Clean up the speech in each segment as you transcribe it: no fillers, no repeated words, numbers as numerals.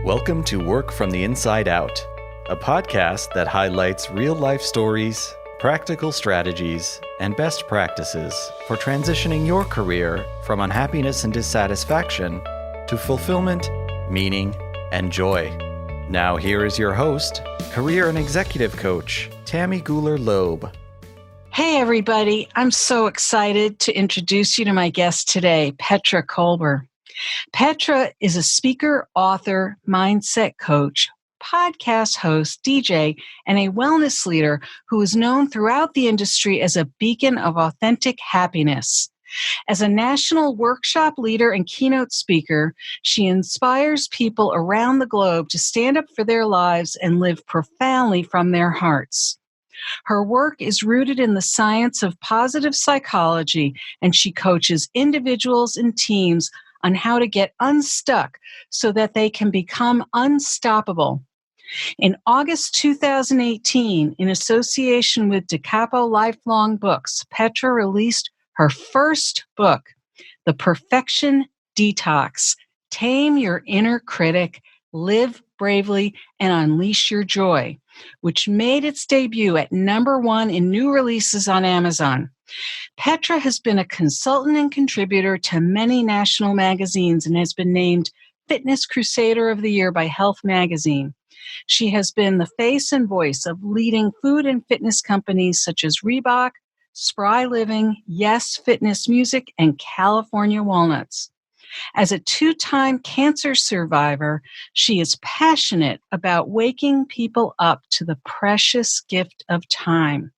Welcome to Work from the Inside Out, a podcast that highlights real-life stories, practical strategies, and best practices for transitioning your career from unhappiness and dissatisfaction to fulfillment, meaning, and joy. Now here is your host, career and executive coach, Tammy Guler-Loeb. Hey everybody, I'm so excited to introduce you to my guest today, Petra Kolber. Petra is a speaker, author, mindset coach, podcast host, DJ, and a wellness leader who is known throughout the industry as a beacon of authentic happiness. As a national workshop leader and keynote speaker, she inspires people around the globe to stand up for their lives and live profoundly from their hearts. Her work is rooted in the science of positive psychology, and she coaches individuals and teams on how to get unstuck so that they can become unstoppable. In August 2018, in association with DeCapo Lifelong Books, Petra released her first book, The Perfection Detox: Tame Your Inner Critic, Live Bravely, and Unleash Your Joy, which made its debut at #1 in new releases on Amazon. Petra has been a consultant and contributor to many national magazines and has been named Fitness Crusader of the Year by Health Magazine. She has been the face and voice of leading food and fitness companies such as Reebok, Spry Living, Yes Fitness Music, and California Walnuts. As a 2-time cancer survivor, she is passionate about waking people up to the precious gift of time.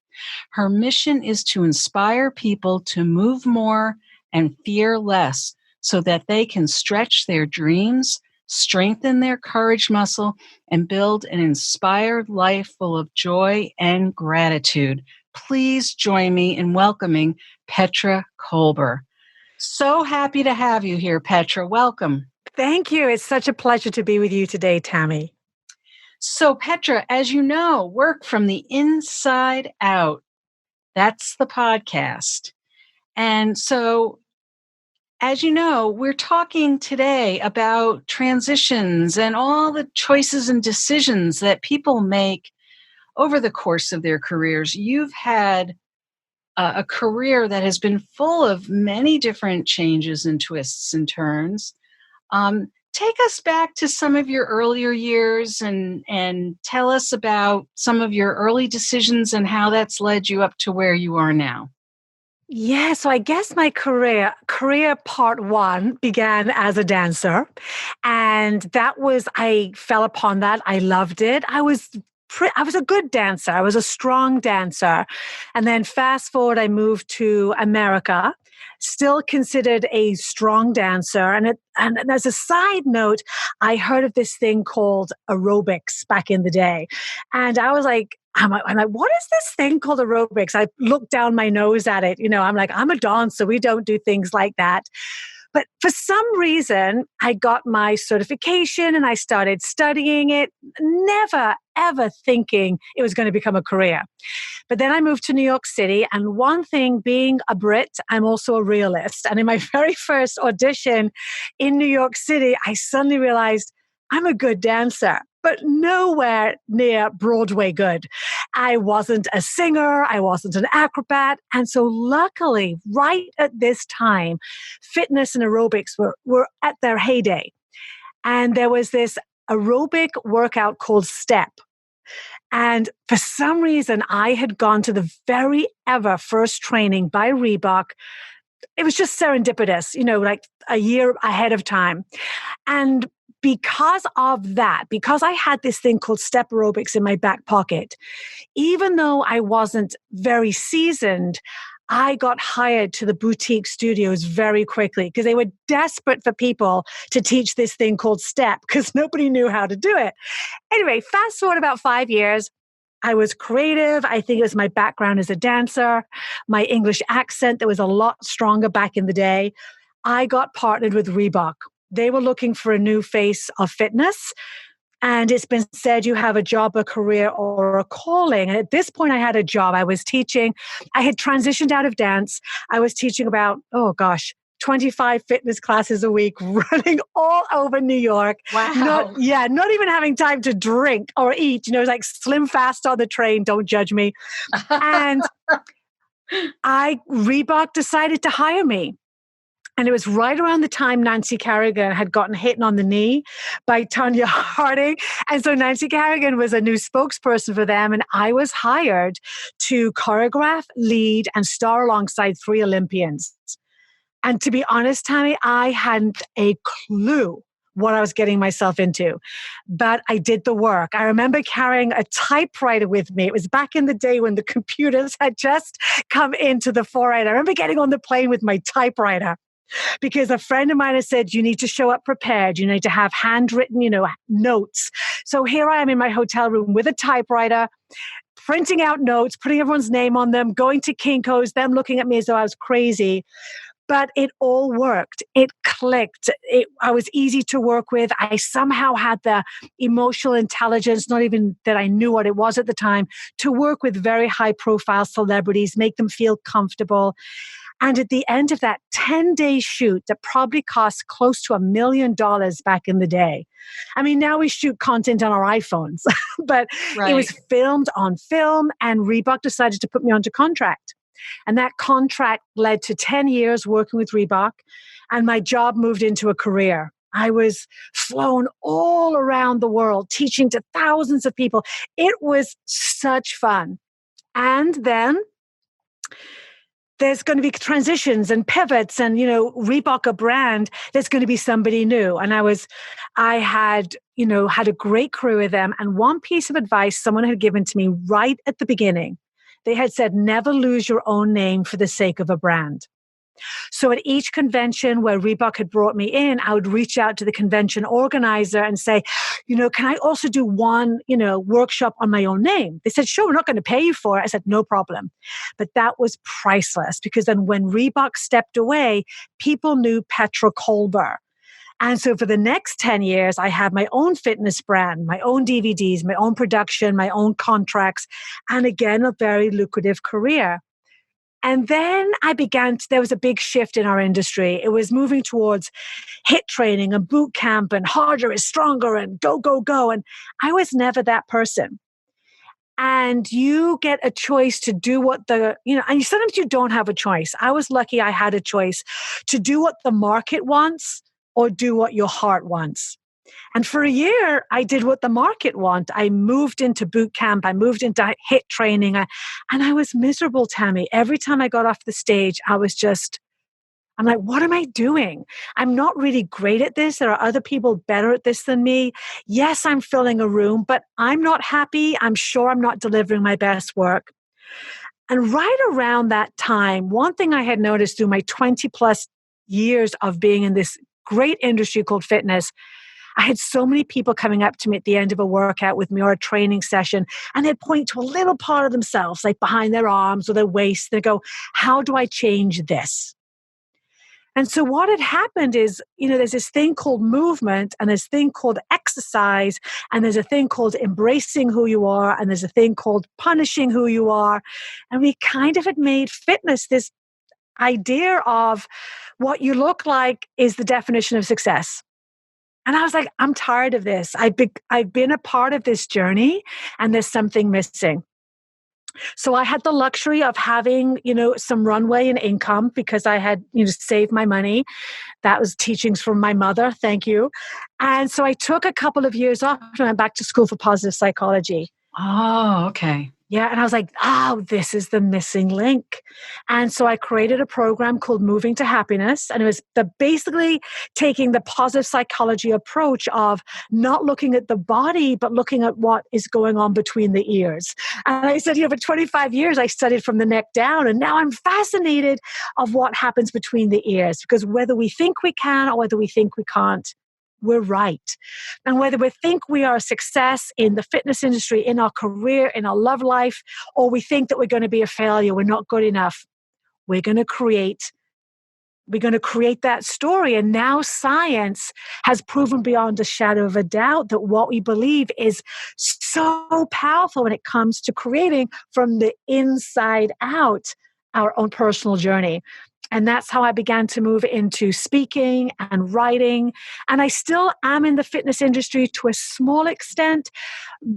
Her mission is to inspire people to move more and fear less so that they can stretch their dreams, strengthen their courage muscle, and build an inspired life full of joy and gratitude. Please join me in welcoming Petra Kolber. So happy to have you here, Petra. Welcome. Thank you. It's such a pleasure to be with you today, Tammy. So, Petra, as you know, Work from the Inside Out. That's the podcast. And so, as you know, we're talking today about transitions and all the choices and decisions that people make over the course of their careers. You've had a career that has been full of many different changes and twists and turns. Take us back to some of your earlier years and tell us about some of your early decisions and how that's led you up to where you are now. Yeah, so I guess my career part one began as a dancer. And I fell upon that. I loved it. I was a good dancer. I was a strong dancer. And then fast forward, I moved to America, still considered a strong dancer. And as a side note, I heard of this thing called aerobics back in the day. And I was like, I'm like, what is this thing called aerobics? I looked down my nose at it. I'm like, I'm a dancer. We don't do things like that. But for some reason, I got my certification and I started studying it, never, ever thinking it was going to become a career. But then I moved to New York City. And one thing, being a Brit, I'm also a realist. And in my very first audition in New York City, I suddenly realized I'm a good dancer, but nowhere near Broadway good. I wasn't a singer. I wasn't an acrobat. And so luckily, right at this time, fitness and aerobics were at their heyday. And there was this aerobic workout called Step. And for some reason, I had gone to the very ever first training by Reebok. It was just serendipitous, like a year ahead of time. And because of that, because I had this thing called Step Aerobics in my back pocket, even though I wasn't very seasoned, I got hired to the boutique studios very quickly because they were desperate for people to teach this thing called Step because nobody knew how to do it. Anyway, fast forward about 5 years. I was creative. I think it was my background as a dancer, my English accent that was a lot stronger back in the day. I got partnered with Reebok. They were looking for a new face of fitness. And it's been said you have a job, a career, or a calling. And at this point, I had a job. I was teaching. I had transitioned out of dance. I was teaching about, 25 fitness classes a week, running all over New York. Wow. Not even having time to drink or eat. It was like slim fast on the train. Don't judge me. And Reebok decided to hire me. And it was right around the time Nancy Kerrigan had gotten hit on the knee by Tonya Harding. And so Nancy Kerrigan was a new spokesperson for them. And I was hired to choreograph, lead, and star alongside 3 Olympians. And to be honest, Tammy, I hadn't a clue what I was getting myself into, but I did the work. I remember carrying a typewriter with me. It was back in the day when the computers had just come into the foray. I remember getting on the plane with my typewriter, because a friend of mine had said, you need to show up prepared. You need to have handwritten, notes. So here I am in my hotel room with a typewriter, printing out notes, putting everyone's name on them, going to Kinko's, them looking at me as though I was crazy. But it all worked. It clicked. I was easy to work with. I somehow had the emotional intelligence, not even that I knew what it was at the time, to work with very high profile celebrities, make them feel comfortable. And at the end of that 10-day shoot that probably cost close to $1 million back in the day. I mean, now we shoot content on our iPhones, but It was filmed on film, and Reebok decided to put me onto contract. And that contract led to 10 years working with Reebok, and my job moved into a career. I was flown all around the world, teaching to thousands of people. It was such fun. And then there's going to be transitions and pivots, and, Reebok, a brand, there's going to be somebody new. And I had a great career with them. And one piece of advice someone had given to me right at the beginning, they had said, never lose your own name for the sake of a brand. So at each convention where Reebok had brought me in, I would reach out to the convention organizer and say, can I also do one, workshop on my own name? They said, sure, we're not going to pay you for it. I said, no problem. But that was priceless, because then when Reebok stepped away, people knew Petra Kolber. And so for the next 10 years, I had my own fitness brand, my own DVDs, my own production, my own contracts, and again, a very lucrative career. And then there was a big shift in our industry. It was moving towards HIIT training and boot camp and harder is stronger and go, go, go. And I was never that person. And you get a choice to do what and sometimes you don't have a choice. I was lucky I had a choice to do what the market wants or do what your heart wants. And for a year, I did what the market wanted. I moved into boot camp. I moved into HIIT training. And I was miserable, Tammy. Every time I got off the stage, I'm like, what am I doing? I'm not really great at this. There are other people better at this than me. Yes, I'm filling a room, but I'm not happy. I'm sure I'm not delivering my best work. And right around that time, one thing I had noticed through my 20 plus years of being in this great industry called fitness, I had so many people coming up to me at the end of a workout with me or a training session, and they'd point to a little part of themselves, like behind their arms or their waist. They go, how do I change this? And so what had happened is, there's this thing called movement, and there's a thing called exercise, and there's a thing called embracing who you are, and there's a thing called punishing who you are. And we kind of had made fitness this idea of what you look like is the definition of success. And I was like, I'm tired of this. I've been a part of this journey, and there's something missing. So I had the luxury of having, some runway and income because I had, saved my money. That was teachings from my mother. Thank you. And so I took a couple of years off and went back to school for positive psychology. Oh, okay. Yeah. And I was like, this is the missing link. And so I created a program called Moving to Happiness. And it was basically taking the positive psychology approach of not looking at the body, but looking at what is going on between the ears. And I said, for 25 years, I studied from the neck down. And now I'm fascinated of what happens between the ears, because whether we think we can or whether we think we can't, we're right. And whether we think we are a success in the fitness industry, in our career, in our love life, or we think that we're going to be a failure, we're not good enough, we're going to create that story. And now science has proven beyond a shadow of a doubt that what we believe is so powerful when it comes to creating from the inside out our own personal journey. And that's how I began to move into speaking and writing. And I still am in the fitness industry to a small extent,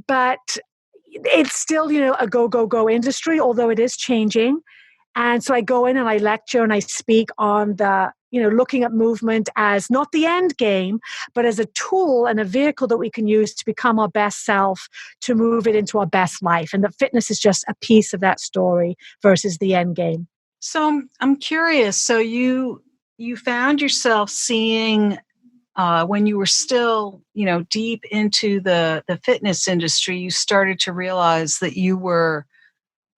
but it's still, a go, go, go industry, although it is changing. And so I go in and I lecture and I speak on looking at movement as not the end game, but as a tool and a vehicle that we can use to become our best self, to move it into our best life. And that fitness is just a piece of that story versus the end game. So I'm curious. So you found yourself seeing when you were still, deep into the fitness industry, you started to realize that you were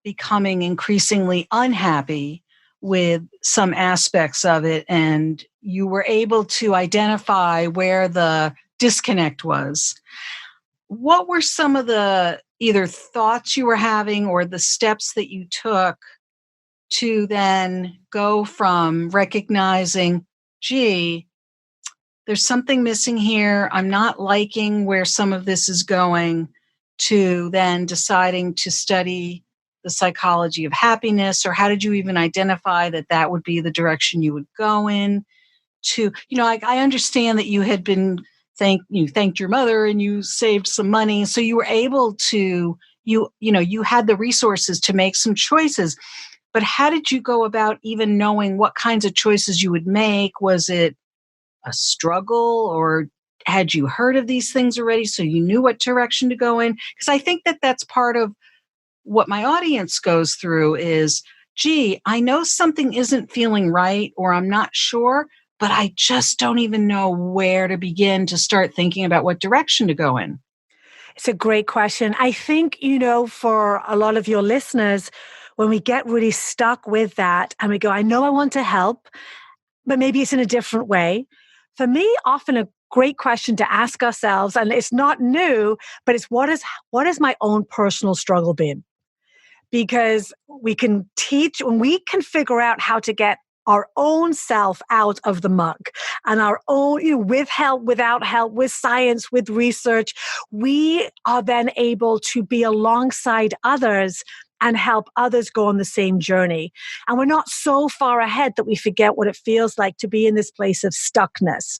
becoming increasingly unhappy with some aspects of it, and you were able to identify where the disconnect was. What were some of the either thoughts you were having or the steps that you took to then go from recognizing, gee, there's something missing here, I'm not liking where some of this is going, to then deciding to study the psychology of happiness? Or how did you even identify that would be the direction you would go in? I understand that you had been you thanked your mother and you saved some money, so you were able to you had the resources to make some choices. But how did you go about even knowing what kinds of choices you would make? Was it a struggle, or had you heard of these things already so you knew what direction to go in? Because I think that's part of what my audience goes through is, gee, I know something isn't feeling right, or I'm not sure, but I just don't even know where to begin to start thinking about what direction to go in. It's a great question. I think, for a lot of your listeners, when we get really stuck with that and we go, I know I want to help, but maybe it's in a different way. For me, often a great question to ask ourselves, and it's not new, but it's what has my own personal struggle been? Because we can teach, when we can figure out how to get our own self out of the muck and our own, with help, without help, with science, with research, we are then able to be alongside others and help others go on the same journey. And we're not so far ahead that we forget what it feels like to be in this place of stuckness.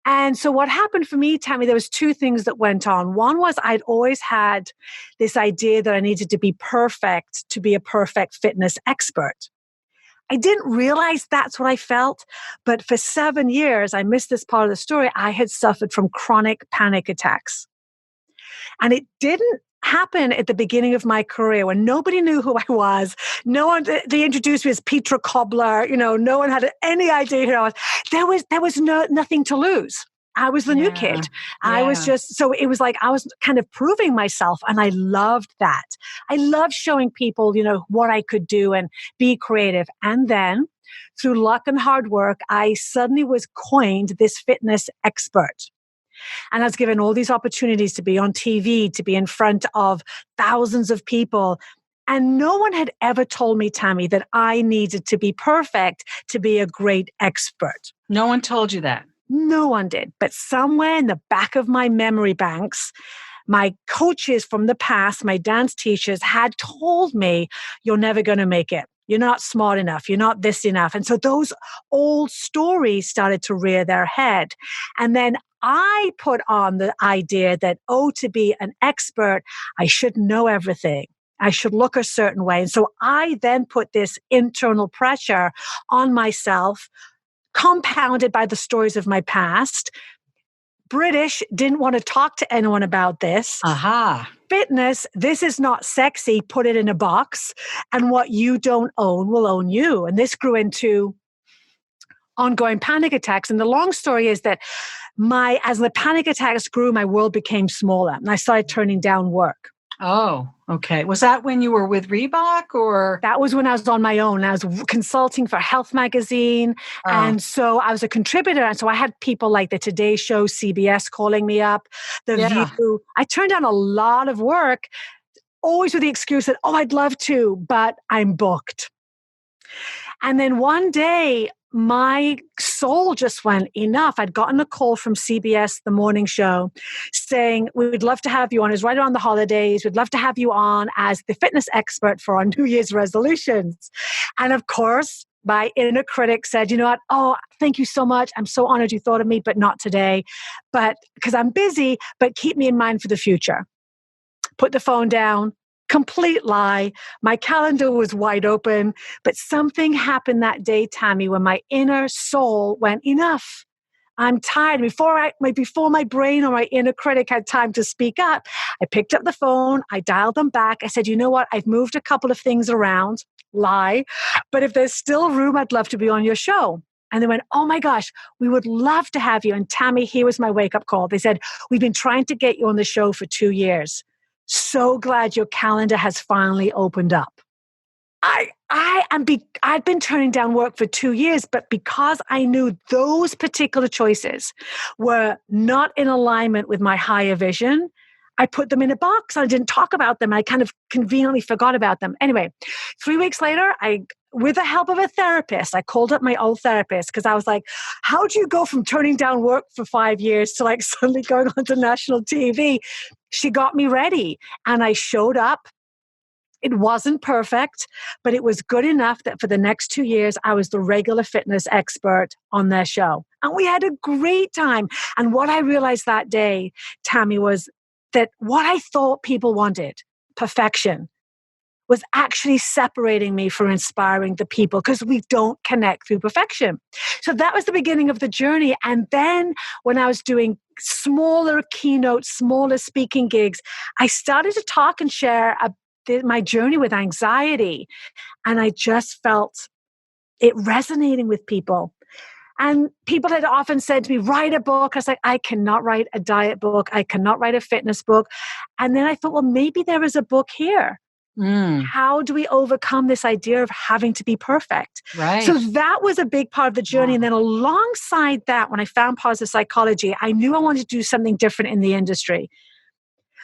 And so what happened for me, Tammy, there was two things that went on. One was I'd always had this idea that I needed to be perfect to be a perfect fitness expert. I didn't realize that's what I felt, but for 7 years, I missed this part of the story, I had suffered from chronic panic attacks. And it didn't happen at the beginning of my career when nobody knew who I was. No one, they introduced me as Petra Kolber, no one had any idea who I was. There was nothing to lose. I was the new kid. I was so it was like I was kind of proving myself, and I loved that. I loved showing people, what I could do and be creative. And then through luck and hard work, I suddenly was coined this fitness expert. And I was given all these opportunities to be on TV, to be in front of thousands of people. And no one had ever told me, Tammy, that I needed to be perfect to be a great expert. No one told you that? No one did. But somewhere in the back of my memory banks, my coaches from the past, my dance teachers, had told me, you're never going to make it. You're not smart enough. You're not this enough. And so those old stories started to rear their head. And then I put on the idea that, to be an expert, I should know everything. I should look a certain way. And so I then put this internal pressure on myself, compounded by the stories of my past. British, didn't want to talk to anyone about this. Aha. Fitness, this is not sexy, put it in a box. And what you don't own will own you. And this grew into ongoing panic attacks. And the long story is that as the panic attacks grew, my world became smaller and I started turning down work. Oh, okay. Was that when you were with Reebok, or? That was when I was on my own. I was consulting for Health Magazine. Oh. And so I was a contributor. And so I had people like the Today Show, CBS calling me up, The View. I turned down a lot of work, always with the excuse that, I'd love to, but I'm booked. And then one day, my soul just went, enough. I'd gotten a call from CBS, the morning show, saying, we'd love to have you on. It was right around the holidays. We'd love to have you on as the fitness expert for our New Year's resolutions. And of course, My inner critic said, you know what? Oh, thank you so much. I'm so honored you thought of me, but not today. But because I'm busy, but keep me in mind for the future. Put the phone down. Complete lie. My calendar was wide open, but something happened that day, Tammy, when my inner soul went, enough. I'm tired. Before my brain or my inner critic had time to speak up, I picked up the phone. I dialed them back. I said, you know what? I've moved a couple of things around. Lie. But if there's still room, I'd love to be on your show. And they went, oh my gosh, we would love to have you. And Tammy, here was my wake-up call. They said, we've been trying to get you on the show for 2 years. So glad your calendar has finally opened up. I'd been turning down work for 2 years, but because I knew those particular choices were not in alignment with my higher vision, I put them in a box. I didn't talk about them. I kind of conveniently forgot about them. Anyway, 3 weeks later, with the help of a therapist, I called up my old therapist because I was like, how do you go from turning down work for 5 years to like suddenly going onto national TV? She got me ready and I showed up. It wasn't perfect, but it was good enough that for the next 2 years, I was the regular fitness expert on their show. And we had a great time. And what I realized that day, Tammy, was that what I thought people wanted, perfection, was actually separating me from inspiring the people because we don't connect through perfection. So that was the beginning of the journey. And then when I was doing smaller keynotes, smaller speaking gigs, I started to talk and share my journey with anxiety. And I just felt it resonating with people. And people had often said to me, write a book. I was like, I cannot write a diet book. I cannot write a fitness book. And then I thought, well, maybe there is a book here. How do we overcome this idea of having to be perfect? Right. So that was a big part of the journey. And then alongside that, when I found positive psychology, I knew I wanted to do something different in the industry.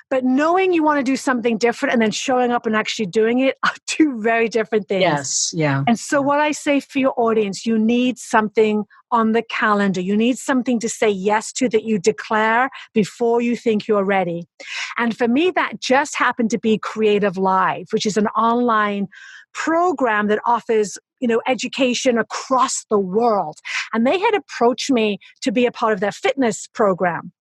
But knowing you want to do something different and then showing up and actually doing it are two very different things. Yes, yeah. And so what I say for your audience, you need something on the calendar. You need something to say yes to that you declare before you think you're ready. And for me, that just happened to be Creative Live, which is an online program that offers education across the world. And they had approached me to be a part of their fitness program.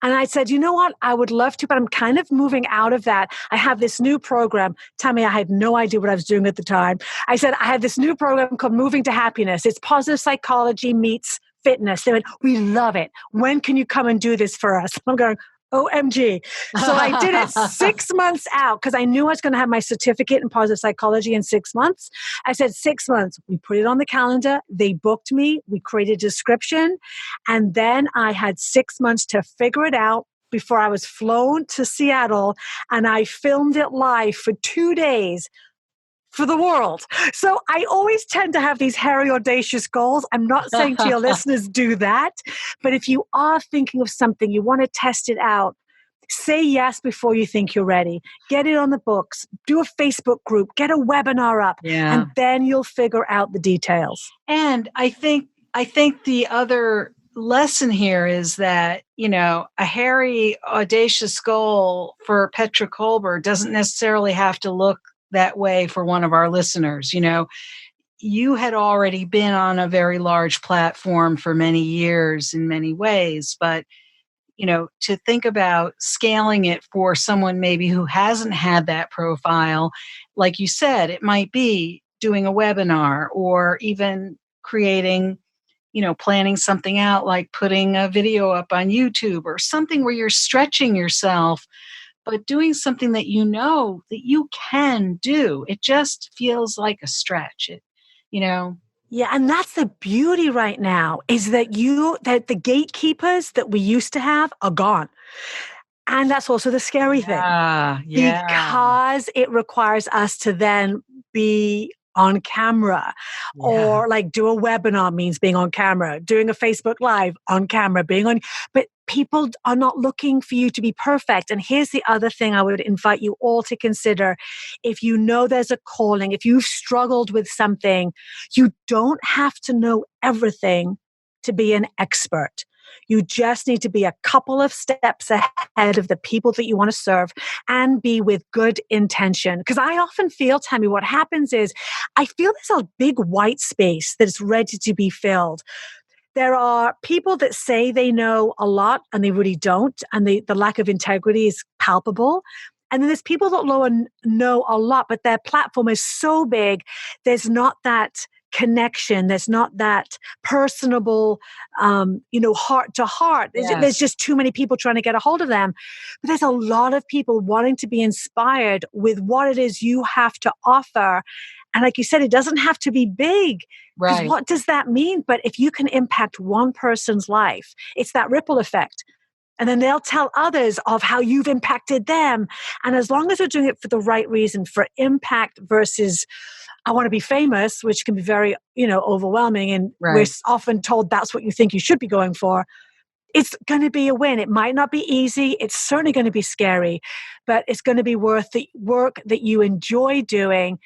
And I said, you know what? I would love to, but I'm kind of moving out of that. I have this new program. Tammy, I had no idea what I was doing at the time. I said, I have this new program called Moving to Happiness. It's positive psychology meets fitness. They went, we love it. When can you come and do this for us? I'm going, OMG. So I did it 6 months out because I knew I was going to have my certificate in positive psychology in 6 months. I said 6 months. We put it on the calendar. They booked me. We created a description. And then I had 6 months to figure it out before I was flown to Seattle. And I filmed it live for 2 days for the world. So I always tend to have these hairy, audacious goals. I'm not saying to your listeners, do that. But if you are thinking of something, you want to test it out, say yes before you think you're ready. Get it on the books. Do a Facebook group. Get a webinar up. Yeah. And then you'll figure out the details. And I think the other lesson here is that, a hairy, audacious goal for Petra Kolber doesn't necessarily have to look that way for one of our listeners. You had already been on a very large platform for many years in many ways, but to think about scaling it for someone maybe who hasn't had that profile, like you said, it might be doing a webinar or even creating, planning something out, like putting a video up on YouTube or something where you're stretching yourself, but doing something that that you can do. It just feels like a stretch. Yeah, and that's the beauty right now is that that the gatekeepers that we used to have are gone. And that's also the scary thing. Yeah. Because it requires us to then be on camera or like do a webinar means being on camera, doing a Facebook Live on camera, but people are not looking for you to be perfect. And here's the other thing I would invite you all to consider. If you know there's a calling, if you've struggled with something, you don't have to know everything to be an expert. You just need to be a couple of steps ahead of the people that you want to serve and be with good intention. Because I often feel, Tammy, what happens is I feel there's a big white space that is ready to be filled. There are people that say they know a lot and they really don't, and the lack of integrity is palpable. And then there's people that know a lot, but their platform is so big, there's not that connection. There's not that personable, heart to heart. There's Yes. just too many people trying to get a hold of them. But there's a lot of people wanting to be inspired with what it is you have to offer. And like you said, it doesn't have to be big. Because Right. what does that mean? But if you can impact one person's life, it's that ripple effect. And then they'll tell others of how you've impacted them. And as long as they're doing it for the right reason, for impact versus, I want to be famous, which can be very, overwhelming. And we're Right. often told that's what you think you should be going for. It's going to be a win. It might not be easy. It's certainly going to be scary, but it's going to be worth the work that you enjoy doing.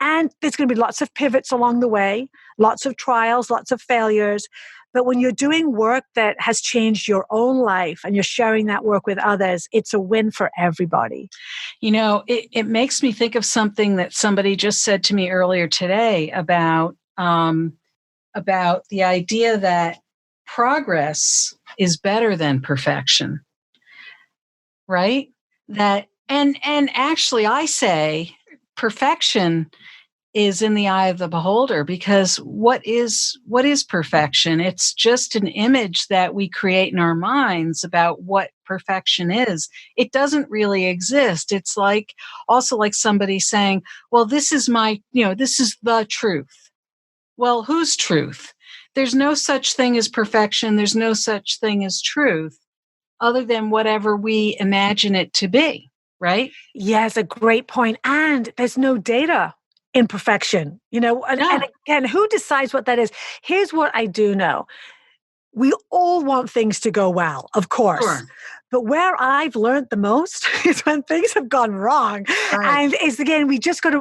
And there's going to be lots of pivots along the way, lots of trials, lots of failures. But when you're doing work that has changed your own life and you're sharing that work with others, it's a win for everybody. It makes me think of something that somebody just said to me earlier today about the idea that progress is better than perfection, right? And actually I say perfection is in the eye of the beholder, because what is perfection? It's just an image that we create in our minds about what perfection is. It doesn't really exist. It's also like somebody saying, well, this is this is the truth. Well, whose truth? There's no such thing as perfection. There's no such thing as truth other than whatever we imagine it to be, right? Yes, a great point. And there's no data in perfection, and No. again, who decides what that is? Here's what I do know. We all want things to go well, of course. Sure. But where I've learned the most is when things have gone wrong. Right. And it's again, we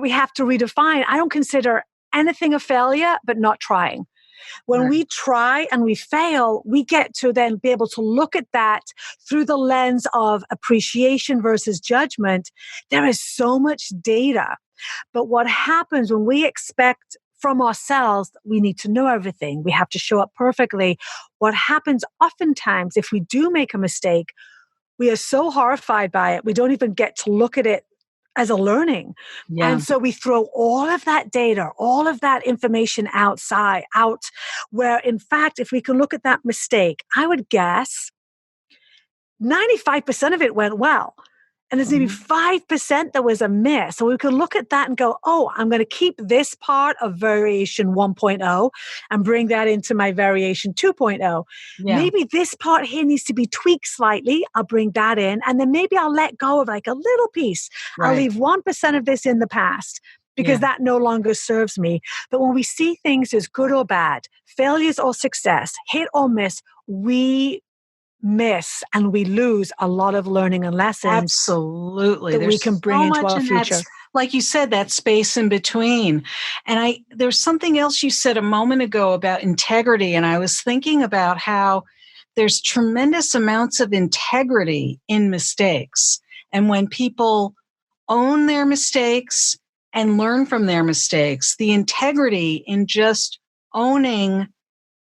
have to redefine. I don't consider anything a failure, but not trying. When Right. we try and we fail, we get to then be able to look at that through the lens of appreciation versus judgment. There is so much data. But what happens when we expect from ourselves, we need to know everything, we have to show up perfectly. What happens oftentimes, if we do make a mistake, we are so horrified by it, we don't even get to look at it as a learning. Yeah. And so we throw all of that data, all of that information out, where in fact, if we can look at that mistake, I would guess 95% of it went well. And there's maybe 5% that was a miss. So we could look at that and go, oh, I'm going to keep this part of variation 1.0 and bring that into my variation 2.0. Yeah. Maybe this part here needs to be tweaked slightly. I'll bring that in. And then maybe I'll let go of like a little piece. Right. I'll leave 1% of this in the past because that no longer serves me. But when we see things as good or bad, failures or success, hit or miss, we miss and we lose a lot of learning and lessons. Absolutely. That we can bring into our future. Like you said, that space in between. And there's something else you said a moment ago about integrity. And I was thinking about how there's tremendous amounts of integrity in mistakes. And when people own their mistakes and learn from their mistakes, the integrity in just owning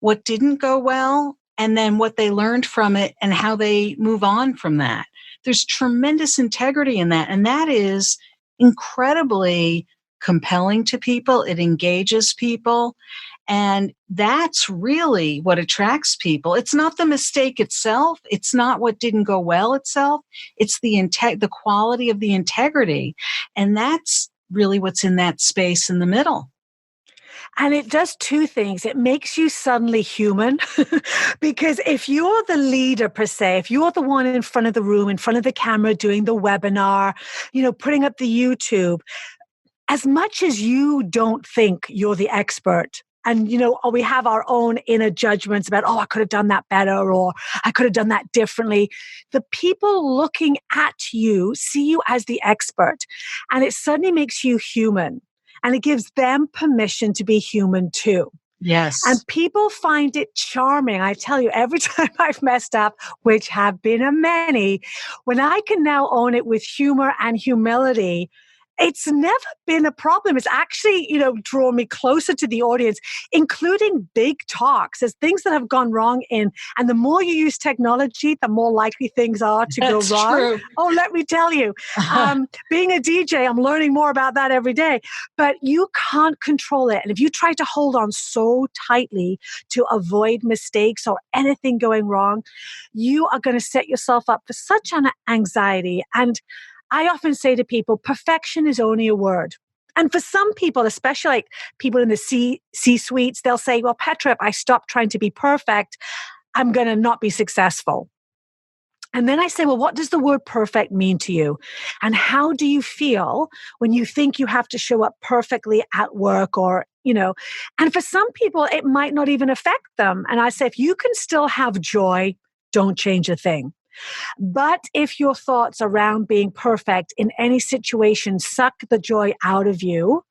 what didn't go well and then what they learned from it and how they move on from that. There's tremendous integrity in that. And that is incredibly compelling to people. It engages people. And that's really what attracts people. It's not the mistake itself. It's not what didn't go well itself. It's the quality of the integrity. And that's really what's in that space in the middle. And it does two things. It makes you suddenly human because if you're the leader per se, if you're the one in front of the room, in front of the camera, doing the webinar, putting up the YouTube, as much as you don't think you're the expert, and, or we have our own inner judgments about, I could have done that better, or I could have done that differently. The people looking at you see you as the expert, and it suddenly makes you human. And it gives them permission to be human too. Yes. And people find it charming. I tell you, every time I've messed up, which have been a many, when I can now own it with humor and humility, it's never been a problem. It's actually, drawn me closer to the audience, including big talks. There's things that have gone wrong and the more you use technology, the more likely things are to go That's wrong. true. Oh, let me tell you, being a DJ, I'm learning more about that every day, but you can't control it. And if you try to hold on so tightly to avoid mistakes or anything going wrong, you are going to set yourself up for such an anxiety. And I often say to people, perfection is only a word. And for some people, especially like people in the C-suites, they'll say, well, Petra, if I stop trying to be perfect, I'm going to not be successful. And then I say, well, what does the word perfect mean to you? And how do you feel when you think you have to show up perfectly at work or, and for some people, it might not even affect them. And I say, if you can still have joy, don't change a thing. But if your thoughts around being perfect in any situation suck the joy out of you,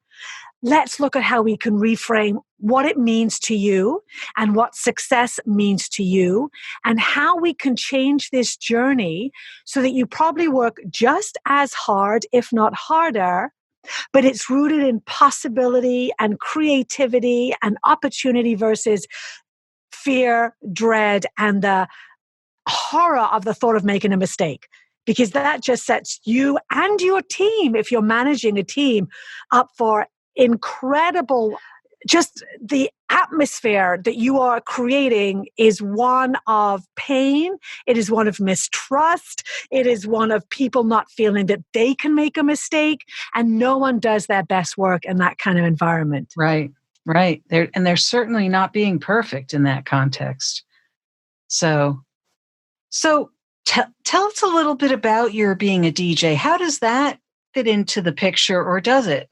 let's look at how we can reframe what it means to you and what success means to you and how we can change this journey so that you probably work just as hard, if not harder, but it's rooted in possibility and creativity and opportunity versus fear, dread, and the horror of the thought of making a mistake, because that just sets you and your team, if you're managing a team, up for incredible, just the atmosphere that you are creating is one of pain. It is one of mistrust. It is one of people not feeling that they can make a mistake, and no one does their best work in that kind of environment. Right. They're certainly not being perfect in that context. So tell us a little bit about your being a DJ. How does that fit into the picture, or does it?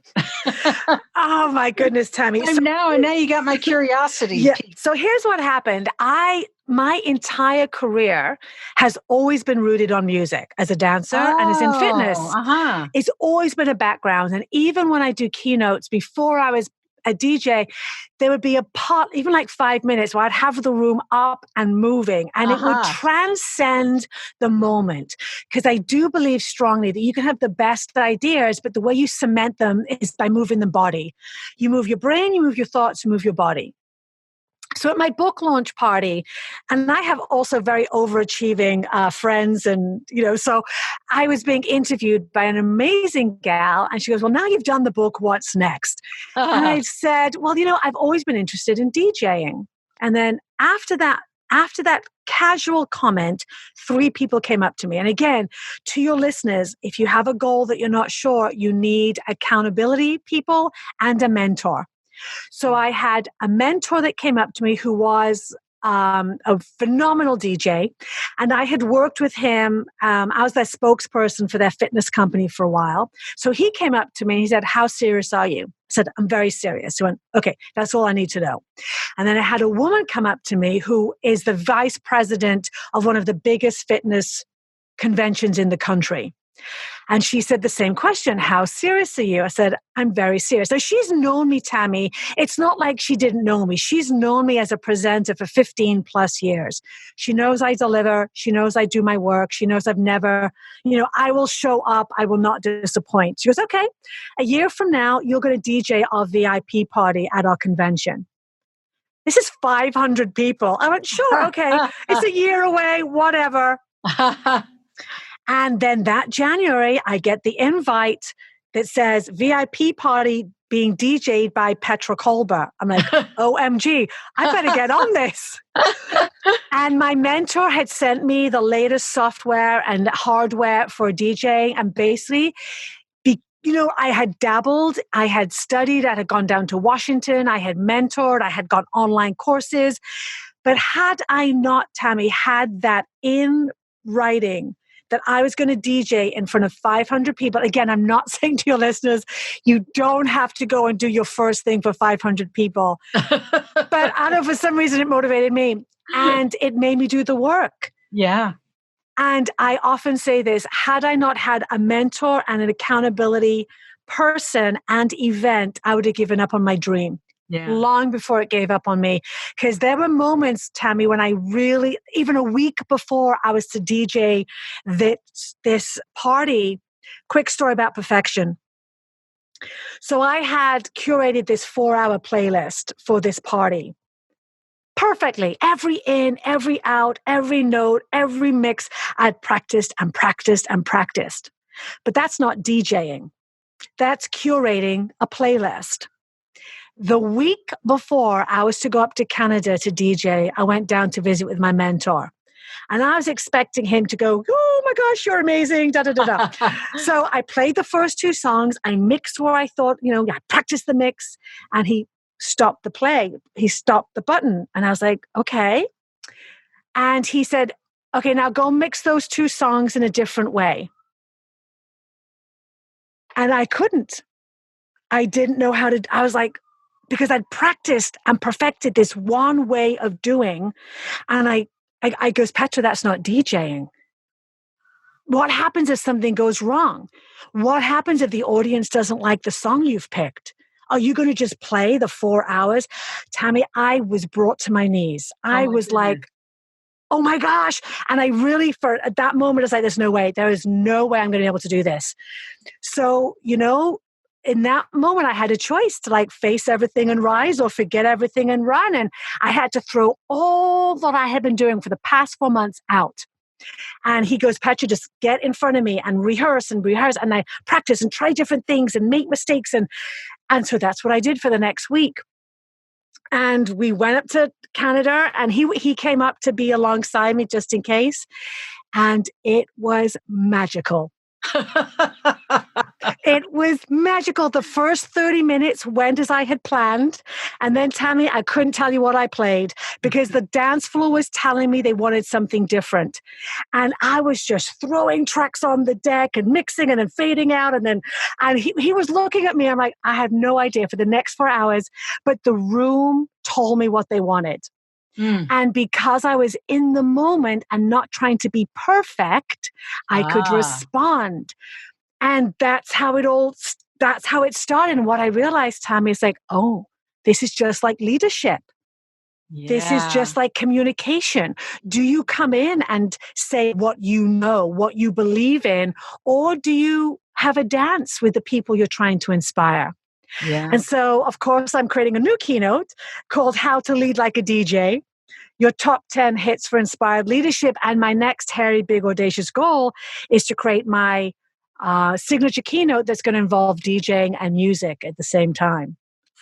Oh my goodness, Tammy. Now you got my curiosity. Yeah. So here's what happened. My entire career has always been rooted on music as a dancer and as in fitness. It's always been a background. And even when I do keynotes, before I was a DJ, there would be a part, even like 5 minutes, where I'd have the room up and moving, and it would transcend the moment. Because I do believe strongly that you can have the best ideas, but the way you cement them is by moving the body. You move your brain, you move your thoughts, you move your body. So at my book launch party, and I have also very overachieving friends, and, so I was being interviewed by an amazing gal, and she goes, well, now you've done the book, what's next? And I said, well, I've always been interested in DJing. And then after that casual comment, 3 people came up to me. And again, to your listeners, if you have a goal that you're not sure, you need accountability people and a mentor. So I had a mentor that came up to me who was a phenomenal DJ, and I had worked with him. I was their spokesperson for their fitness company for a while. So he came up to me and he said, how serious are you? I said, I'm very serious. He went, okay, that's all I need to know. And then I had a woman come up to me who is the vice president of one of the biggest fitness conventions in the country. And she said the same question, how serious are you? I said, I'm very serious. So she's known me, Tammy. It's not like she didn't know me. She's known me as a presenter for 15 plus years. She knows I deliver. She knows I do my work. She knows I've never, I will show up. I will not disappoint. She goes, okay, a year from now, you're going to DJ our VIP party at our convention. This is 500 people. I went, sure, okay. It's a year away, whatever. And then that January, I get the invite that says VIP party being DJ'd by Petra Kolber. I'm like, OMG, I better get on this. And my mentor had sent me the latest software and hardware for DJing. And basically, I had dabbled, I had studied, I had gone down to Washington, I had mentored, I had got online courses. But had I not, Tammy, had that in writing, that I was going to DJ in front of 500 people. Again, I'm not saying to your listeners, you don't have to go and do your first thing for 500 people. But I don't know, for some reason, it motivated me and it made me do the work. Yeah. And I often say this, had I not had a mentor and an accountability person and event, I would have given up on my dream. long before it gave up on me. Because there were moments, Tammy, when I really, even a week before I was to DJ this party, quick story about perfection. So I had curated this 4-hour playlist for this party. Perfectly. Every in, every out, every note, every mix. I'd practiced and practiced and practiced. But that's not DJing. That's curating a playlist. The week before I was to go up to Canada to DJ, I went down to visit with my mentor. And I was expecting him to go, oh my gosh, you're amazing, da da da da. So I played the first 2 songs. I mixed where I thought, I practiced the mix. And he stopped the play. He stopped the button. And I was like, okay. And he said, okay, now go mix those 2 songs in a different way. And I couldn't. I didn't know how to. I was like, because I'd practiced and perfected this one way of doing. And I goes, Petra, that's not DJing. What happens if something goes wrong? What happens if the audience doesn't like the song you've picked? Are you going to just play the 4 hours? Tammy, I was brought to my knees. I was like, oh my gosh. And I really, at that moment, I was like, there's no way. There is no way I'm going to be able to do this. So, in that moment, I had a choice to face everything and rise or forget everything and run. And I had to throw all that I had been doing for the past 4 months out. And he goes, Petra, just get in front of me and rehearse. And I practice and try different things and make mistakes. And so that's what I did for the next week. And we went up to Canada and he came up to be alongside me just in case. And it was magical. It was magical. The first 30 minutes went as I had planned. And then, Tammy, I couldn't tell you what I played because the dance floor was telling me they wanted something different. And I was just throwing tracks on the deck and mixing and then fading out. And he was looking at me. I'm like, I had no idea for the next 4 hours, but the room told me what they wanted. And because I was in the moment and not trying to be perfect, I could respond. And that's how it started. And what I realized, Tammy, is oh, this is just like leadership. Yeah. This is just like communication. Do you come in and say what you know, what you believe in, or do you have a dance with the people you're trying to inspire? Yeah. And so, of course, I'm creating a new keynote called How to Lead Like a DJ. Your top 10 hits for inspired leadership. And my next hairy, big, audacious goal is to create my signature keynote that's going to involve DJing and music at the same time.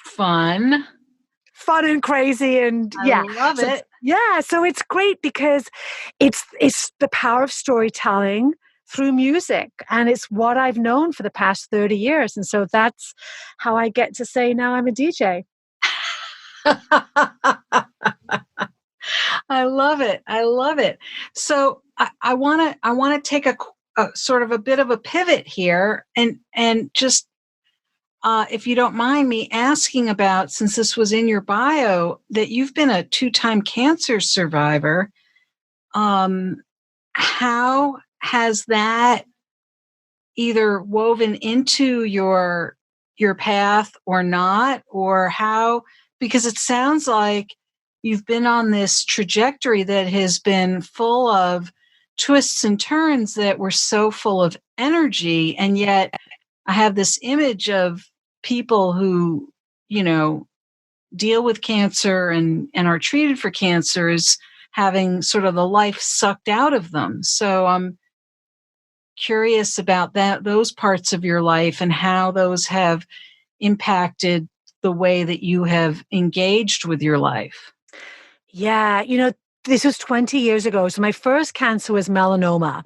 Fun and crazy. And I love it. Yeah. So it's great because it's the power of storytelling through music. And it's what I've known for the past 30 years. And so that's how I get to say now I'm a DJ. I love it. I love it. So I want to take a sort of a bit of a pivot here and just if you don't mind me asking about, since this was in your bio, that you've been a 2-time cancer survivor. How has that either woven into your path or not, or how? Because it sounds like you've been on this trajectory that has been full of twists and turns that were so full of energy. And yet I have this image of people who, deal with cancer and are treated for cancer as having sort of the life sucked out of them. So I'm curious about those parts of your life and how those have impacted the way that you have engaged with your life. Yeah, this was 20 years ago. So my first cancer was melanoma.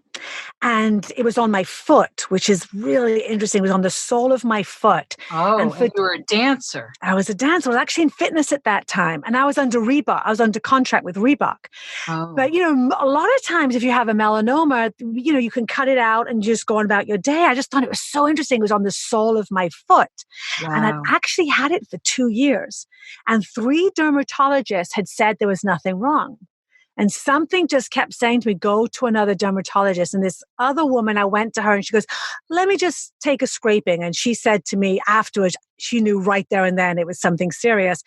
And it was on my foot, which is really interesting. It was on the sole of my foot. Oh, and you were a dancer. I was a dancer. I was actually in fitness at that time. And I was under Reebok. I was under contract with Reebok. Oh. But, a lot of times if you have a melanoma, you can cut it out and just go on about your day. I just thought it was so interesting. It was on the sole of my foot. Wow. And I'd actually had it for 2 years. And 3 dermatologists had said there was nothing wrong. And something just kept saying to me, go to another dermatologist. And this other woman, I went to her and she goes, let me just take a scraping. And she said to me afterwards, she knew right there and then it was something serious.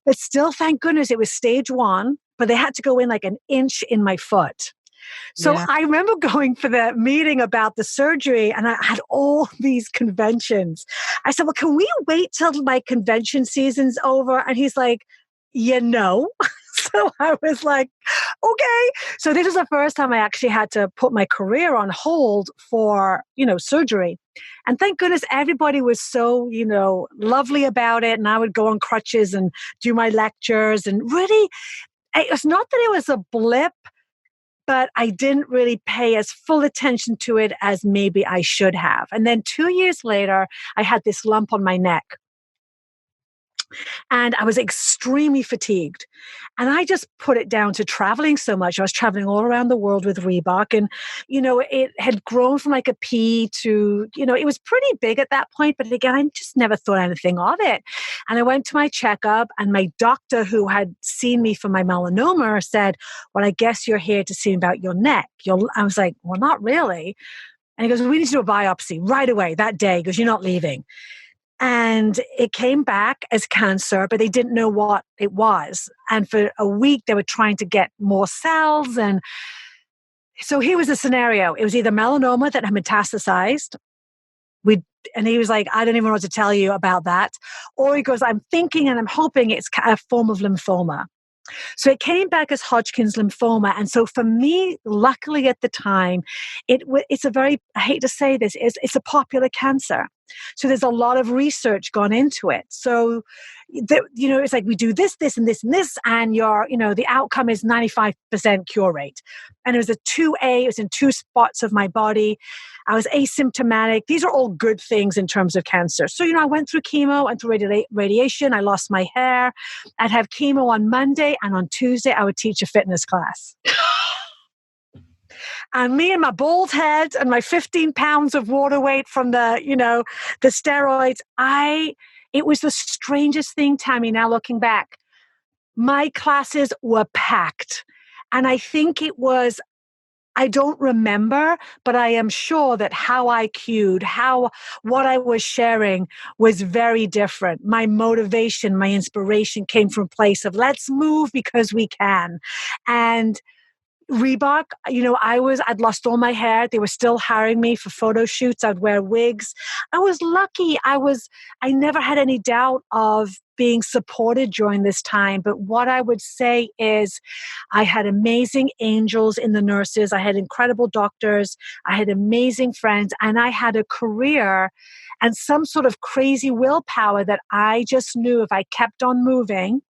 But still, thank goodness, it was stage 1, but they had to go in like an inch in my foot. So Yeah. I remember going for the meeting about the surgery and I had all these conventions. I said, well, can we wait till my convention season's over? And he's like, no. So I was like, okay. So this was the first time I actually had to put my career on hold for, surgery. And thank goodness everybody was so, lovely about it. And I would go on crutches and do my lectures. And really, it was not that it was a blip, but I didn't really pay as full attention to it as maybe I should have. And then 2 years later, I had this lump on my neck. And I was extremely fatigued. And I just put it down to traveling so much. I was traveling all around the world with Reebok. And, it had grown from like a pea to, it was pretty big at that point. But again, I just never thought anything of it. And I went to my checkup and my doctor who had seen me for my melanoma said, well, I guess you're here to see about your neck. I was like, well, not really. And he goes, well, we need to do a biopsy right away that day because you're not leaving. And it came back as cancer, but they didn't know what it was. And for a week, they were trying to get more cells. And so here was the scenario. It was either melanoma that had metastasized. And he was like, I don't even know what to tell you about that. Or he goes, I'm thinking and I'm hoping it's a form of lymphoma. So it came back as Hodgkin's lymphoma. And so for me, luckily at the time, it's a very, I hate to say this, it's a popular cancer. So there's a lot of research gone into it. So, it's like we do this, this, and this, and this, and the outcome is 95% cure rate. And it was it was in 2 spots of my body. I was asymptomatic. These are all good things in terms of cancer. So, I went through chemo and through radiation. I lost my hair. I'd have chemo on Monday, and on Tuesday, I would teach a fitness class. And me and my bald head and my 15 pounds of water weight from the steroids, it was the strangest thing, Tammy, now looking back. My classes were packed. And I think I don't remember, but I am sure that how I cued, what I was sharing was very different. My motivation, my inspiration came from a place of let's move because we can. And Reebok, I'd lost all my hair. They were still hiring me for photo shoots. I'd wear wigs. I was lucky. I never had any doubt of being supported during this time. But what I would say is I had amazing angels in the nurses. I had incredible doctors. I had amazing friends, and I had a career and some sort of crazy willpower that I just knew if I kept on moving,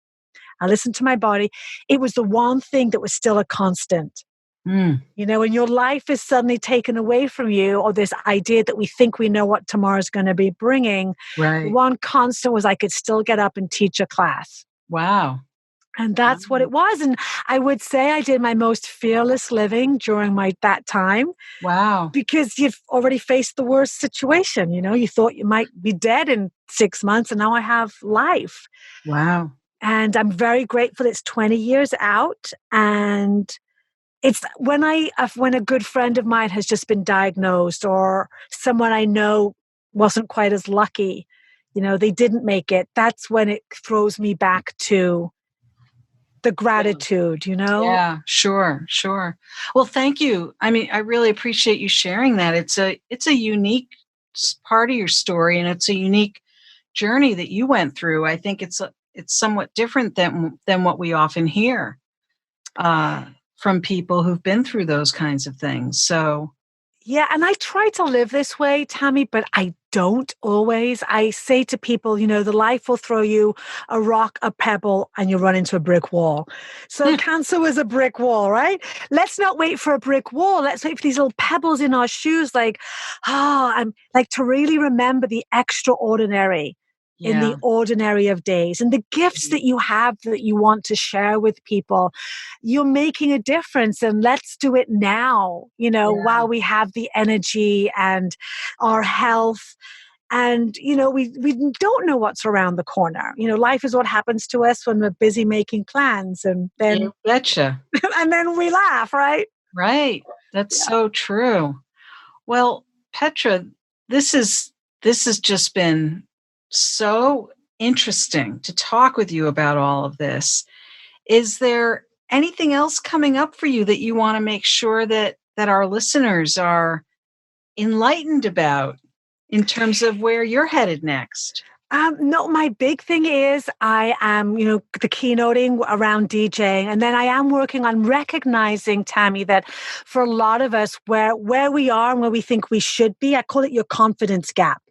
I listened to my body. It was the one thing that was still a constant. When your life is suddenly taken away from you, or this idea that we think we know what tomorrow's going to be bringing, Right. one constant was I could still get up and teach a class. Wow. And that's what it was. And I would say I did my most fearless living during that time. Wow. Because you've already faced the worst situation. You thought you might be dead in 6 months, and now I have life. Wow. And I'm very grateful it's 20 years out. And it's when a good friend of mine has just been diagnosed, or someone I know wasn't quite as lucky, they didn't make it. That's when it throws me back to the gratitude, Yeah, sure. Well, thank you. I mean, I really appreciate you sharing that. It's a unique part of your story, and it's a unique journey that you went through. I think it's somewhat different than what we often hear from people who've been through those kinds of things. So, yeah, and I try to live this way, Tammy, but I don't always. I say to people, the life will throw you a rock, a pebble, and you'll run into a brick wall. So cancer was a brick wall, right? Let's not wait for a brick wall. Let's wait for these little pebbles in our shoes, I'm like to really remember the extraordinary in the ordinary of days, and the gifts that you have that you want to share with people. You're making a difference, and let's do it now, while we have the energy and our health. And, we don't know what's around the corner. Life is what happens to us when we're busy making plans, and then, You betcha. and then we laugh, right? Right. That's Yeah. so true. Well, Petra, this has just been so interesting to talk with you about all of this. Is there anything else coming up for you that you want to make sure that our listeners are enlightened about in terms of where you're headed next? No, my big thing is I am, the keynoting around DJing. And then I am working on recognizing, Tammy, that for a lot of us, where we are and where we think we should be, I call it your confidence gap.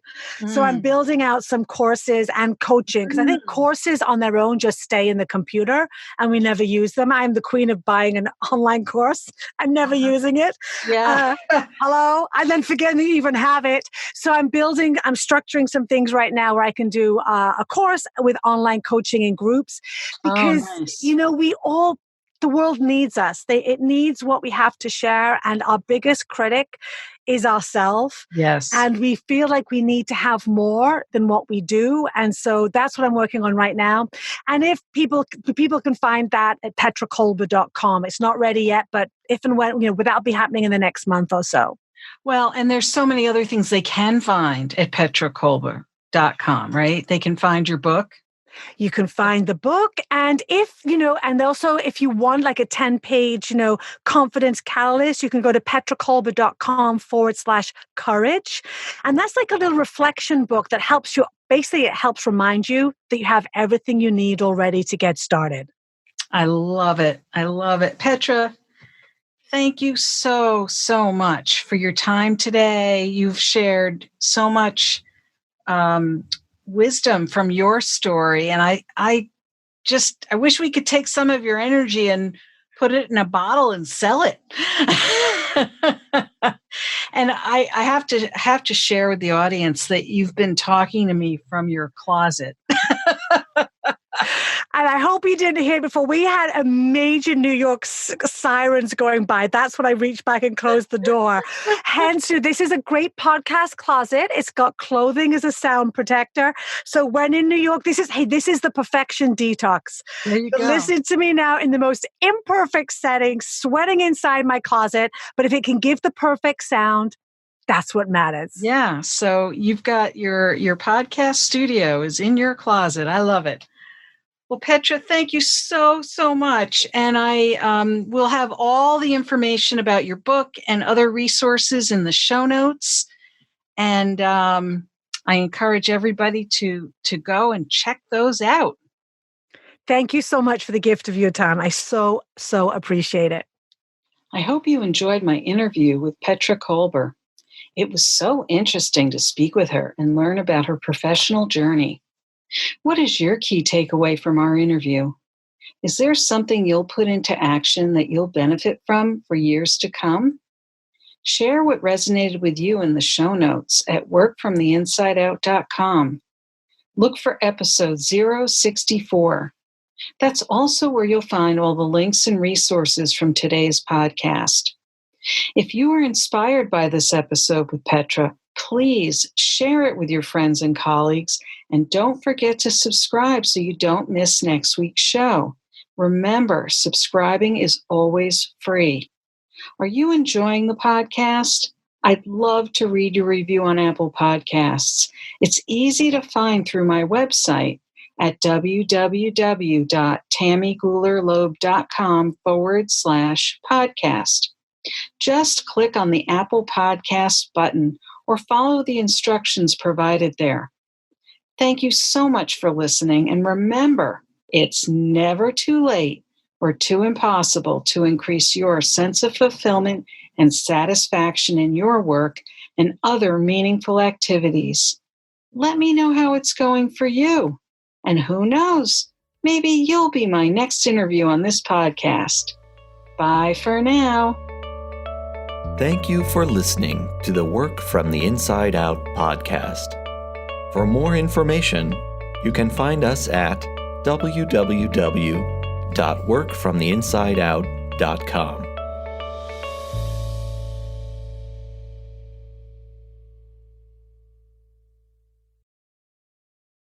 So I'm building out some courses and coaching, because I think courses on their own just stay in the computer and we never use them. I'm the queen of buying an online course and never using it. Yeah. Hello. And then forgetting to even have it. So I'm structuring some things right now where I can do a course with online coaching in groups, because, Nice. the world needs us. It needs what we have to share. And our biggest critic is ourselves. Yes. And we feel like we need to have more than what we do. And so that's what I'm working on right now. And if people can find that at petrakolber.com. It's not ready yet, but if and when, that'll be happening in the next month or so. Well, and there's so many other things they can find at petrakolber.com, right? They can find your book. You can find the book. And and also if you want like a 10-page, confidence catalyst, you can go to petrakolber.com/courage. And that's like a little reflection book that helps you. Basically, it helps remind you that you have everything you need already to get started. I love it. I love it. Petra, thank you so, so much for your time today. You've shared so much wisdom from your story. And I wish we could take some of your energy and put it in a bottle and sell it. And I have to share with the audience that you've been talking to me from your closet. And I hope you didn't hear before. We had a major New York sirens going by. That's when I reached back and closed the door. Hence, this is a great podcast closet. It's got clothing as a sound protector. So when in New York, this is the perfection detox. There you go. Listen to me now in the most imperfect setting, sweating inside my closet. But if it can give the perfect sound, that's what matters. Yeah. So you've got your podcast studio is in your closet. I love it. Well, Petra, thank you so, so much. And I will have all the information about your book and other resources in the show notes. And I encourage everybody to go and check those out. Thank you so much for the gift of your time. I so, so appreciate it. I hope you enjoyed my interview with Petra Kolber. It was so interesting to speak with her and learn about her professional journey. What is your key takeaway from our interview? Is there something you'll put into action that you'll benefit from for years to come? Share what resonated with you in the show notes at workfromtheinsideout.com. Look for episode 064. That's also where you'll find all the links and resources from today's podcast. If you were inspired by this episode with Petra, please share it with your friends and colleagues, and don't forget to subscribe so you don't miss next week's show. Remember, subscribing is always free. Are you enjoying the podcast? I'd love to read your review on Apple Podcasts. It's easy to find through my website at www.tammygoulerloeb.com/podcast. Just click on the Apple Podcasts button or follow the instructions provided there. Thank you so much for listening, and remember, it's never too late or too impossible to increase your sense of fulfillment and satisfaction in your work and other meaningful activities. Let me know how it's going for you. And who knows, maybe you'll be my next interview on this podcast. Bye for now. Thank you for listening to the Work from the Inside Out podcast. For more information, you can find us at www.workfromtheinsideout.com.